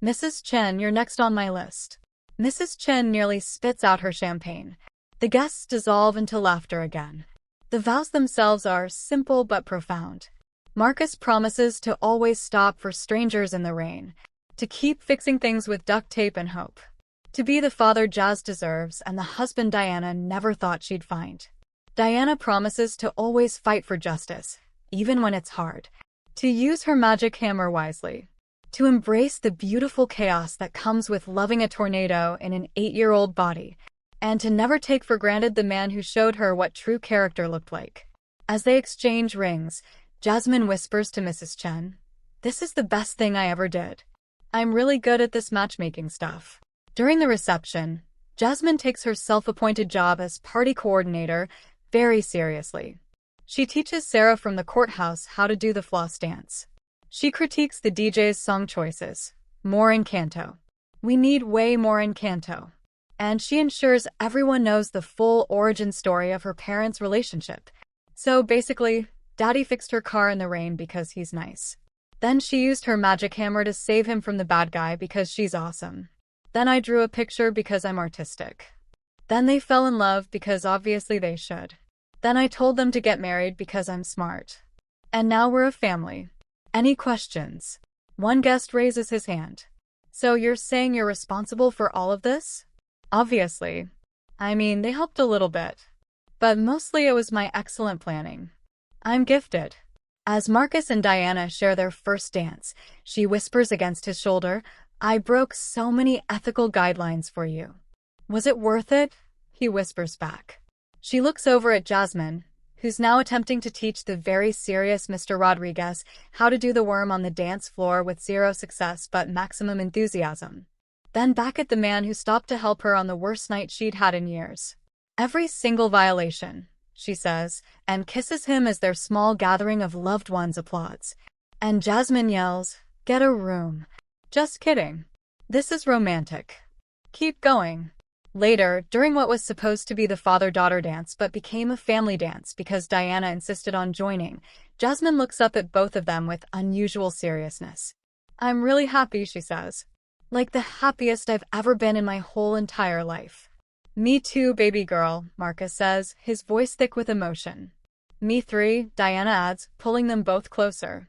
"Mrs. Chen, you're next on my list." Mrs. Chen nearly spits out her champagne. The guests dissolve into laughter again. The vows themselves are simple but profound. Marcus promises to always stop for strangers in the rain, to keep fixing things with duct tape and hope, to be the father Jazz deserves and the husband Diana never thought she'd find. Diana promises to always fight for justice, even when it's hard, to use her magic hammer wisely, to embrace the beautiful chaos that comes with loving a tornado in an 8-year-old body, and to never take for granted the man who showed her what true character looked like. As they exchange rings, Jasmine whispers to Mrs. Chen, "This is the best thing I ever did. I'm really good at this matchmaking stuff." During the reception, Jasmine takes her self-appointed job as party coordinator very seriously. She teaches Sarah from the courthouse how to do the floss dance. She critiques the DJ's song choices. More Encanto. We need way more Encanto. And she ensures everyone knows the full origin story of her parents' relationship. So basically, Daddy fixed her car in the rain because he's nice. Then she used her magic hammer to save him from the bad guy because she's awesome. Then I drew a picture because I'm artistic. Then they fell in love because obviously they should. Then I told them to get married because I'm smart. And now we're a family. Any questions? One guest raises his hand. "So you're saying you're responsible for all of this?" "Obviously. I mean, they helped a little bit. But mostly it was my excellent planning. I'm gifted." As Marcus and Diana share their first dance, she whispers against his shoulder, "I broke so many ethical guidelines for you." "Was it worth it?" he whispers back. She looks over at Jasmine, who's now attempting to teach the very serious Mr. Rodriguez how to do the worm on the dance floor with 0 success but maximum enthusiasm. Then back at the man who stopped to help her on the worst night she'd had in years. Every single violation, she says, and kisses him as their small gathering of loved ones applauds. And Jasmine yells, "Get a room." Just kidding. This is romantic. Keep going. Later, during what was supposed to be the father-daughter dance but became a family dance because Diana insisted on joining, Jasmine looks up at both of them with unusual seriousness. "I'm really happy," she says. "Like the happiest I've ever been in my whole entire life." "Me too, baby girl," Marcus says, his voice thick with emotion. "Me three," Diana adds, pulling them both closer.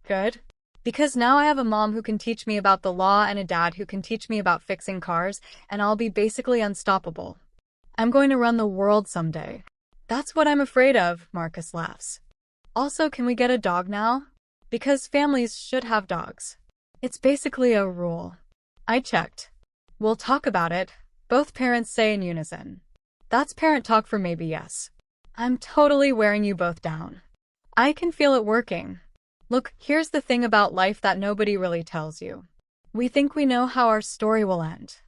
"Good. Because now I have a mom who can teach me about the law and a dad who can teach me about fixing cars, and I'll be basically unstoppable. I'm going to run the world someday." "That's what I'm afraid of," Marcus laughs. "Also, can we get a dog now? Because families should have dogs. It's basically a rule." "I checked." "We'll talk about it," both parents say in unison. "That's parent talk for maybe yes." "I'm totally wearing you both down. I can feel it working. Look, here's the thing about life that nobody really tells you. We think we know how our story will end.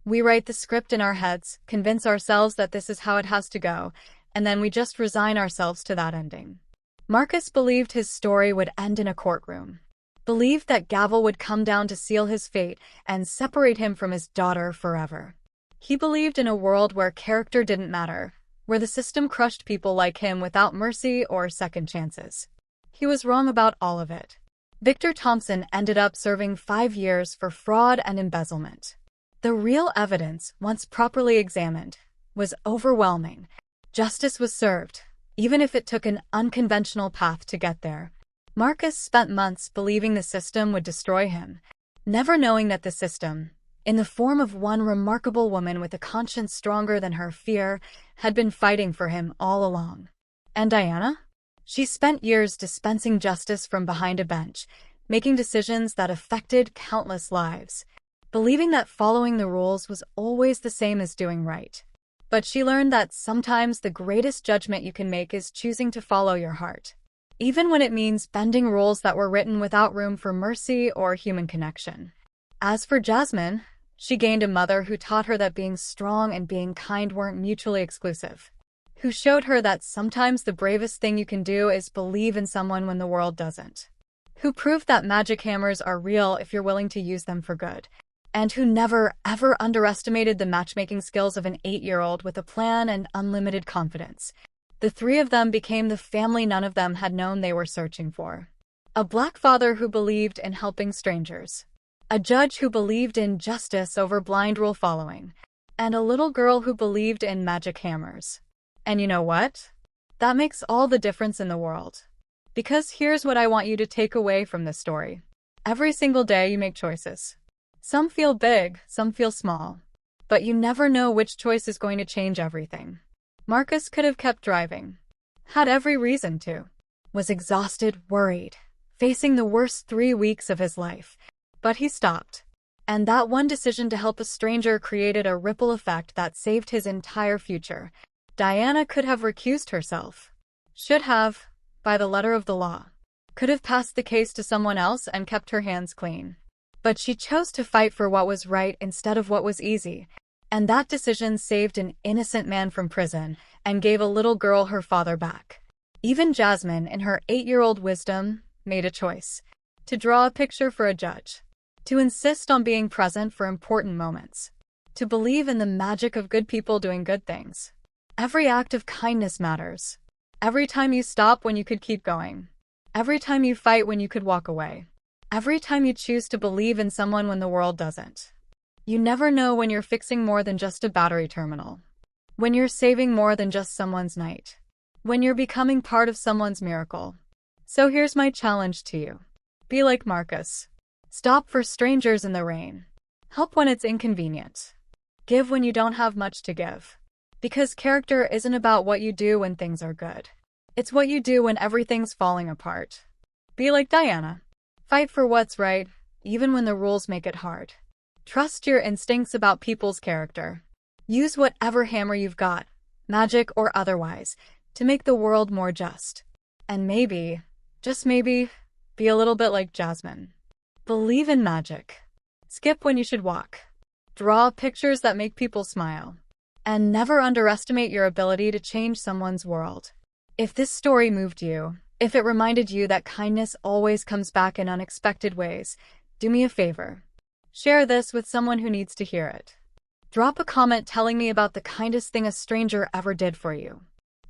We write the script in our heads, convince ourselves that this is how it has to go, and then we just resign ourselves to that ending." Marcus believed his story would end in a courtroom. Believed that gavel would come down to seal his fate and separate him from his daughter forever. He believed in a world where character didn't matter, where the system crushed people like him without mercy or second chances. He was wrong about all of it. Victor Thompson ended up serving 5 years for fraud and embezzlement. The real evidence, once properly examined, was overwhelming. Justice was served, even if it took an unconventional path to get there. Marcus spent months believing the system would destroy him, never knowing that the system, in the form of one remarkable woman with a conscience stronger than her fear, had been fighting for him all along. And Diana? She spent years dispensing justice from behind a bench, making decisions that affected countless lives, believing that following the rules was always the same as doing right. But she learned that sometimes the greatest judgment you can make is choosing to follow your heart, even when it means bending rules that were written without room for mercy or human connection. As for Jasmine, she gained a mother who taught her that being strong and being kind weren't mutually exclusive, who showed her that sometimes the bravest thing you can do is believe in someone when the world doesn't, who proved that magic hammers are real if you're willing to use them for good, and who never, ever underestimated the matchmaking skills of an 8-year-old with a plan and unlimited confidence. The three of them became the family none of them had known they were searching for. A black father who believed in helping strangers, a judge who believed in justice over blind rule following, and a little girl who believed in magic hammers. And you know what? That makes all the difference in the world. Because here's what I want you to take away from this story. Every single day you make choices. Some feel big, some feel small. But you never know which choice is going to change everything. Marcus could have kept driving. Had every reason to. Was exhausted, worried, facing the worst 3 weeks of his life. But he stopped. And that one decision to help a stranger created a ripple effect that saved his entire future. Diana could have recused herself. Should have, by the letter of the law. Could have passed the case to someone else and kept her hands clean. But she chose to fight for what was right instead of what was easy. And that decision saved an innocent man from prison and gave a little girl her father back. Even Jasmine, in her 8-year-old wisdom, made a choice. To draw a picture for a judge. To insist on being present for important moments. To believe in the magic of good people doing good things. Every act of kindness matters. Every time you stop when you could keep going. Every time you fight when you could walk away. Every time you choose to believe in someone when the world doesn't. You never know when you're fixing more than just a battery terminal. When you're saving more than just someone's night. When you're becoming part of someone's miracle. So here's my challenge to you. Be like Marcus. Stop for strangers in the rain. Help when it's inconvenient. Give when you don't have much to give. Because character isn't about what you do when things are good. It's what you do when everything's falling apart. Be like Diana. Fight for what's right, even when the rules make it hard. Trust your instincts about people's character. Use whatever hammer you've got, magic or otherwise, to make the world more just. And maybe, just maybe, be a little bit like Jasmine. Believe in magic. Skip when you should walk. Draw pictures that make people smile. And never underestimate your ability to change someone's world. If this story moved you, if it reminded you that kindness always comes back in unexpected ways, do me a favor. Share this with someone who needs to hear it. Drop a comment telling me about the kindest thing a stranger ever did for you.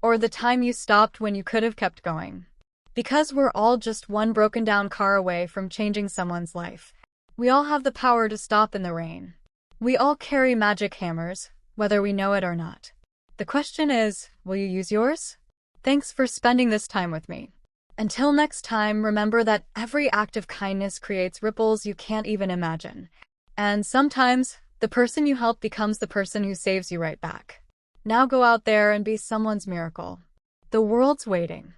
Or the time you stopped when you could have kept going. Because we're all just one broken down car away from changing someone's life. We all have the power to stop in the rain. We all carry magic hammers, whether we know it or not. The question is, will you use yours? Thanks for spending this time with me. Until next time, remember that every act of kindness creates ripples you can't even imagine. And sometimes, the person you help becomes the person who saves you right back. Now go out there and be someone's miracle. The world's waiting.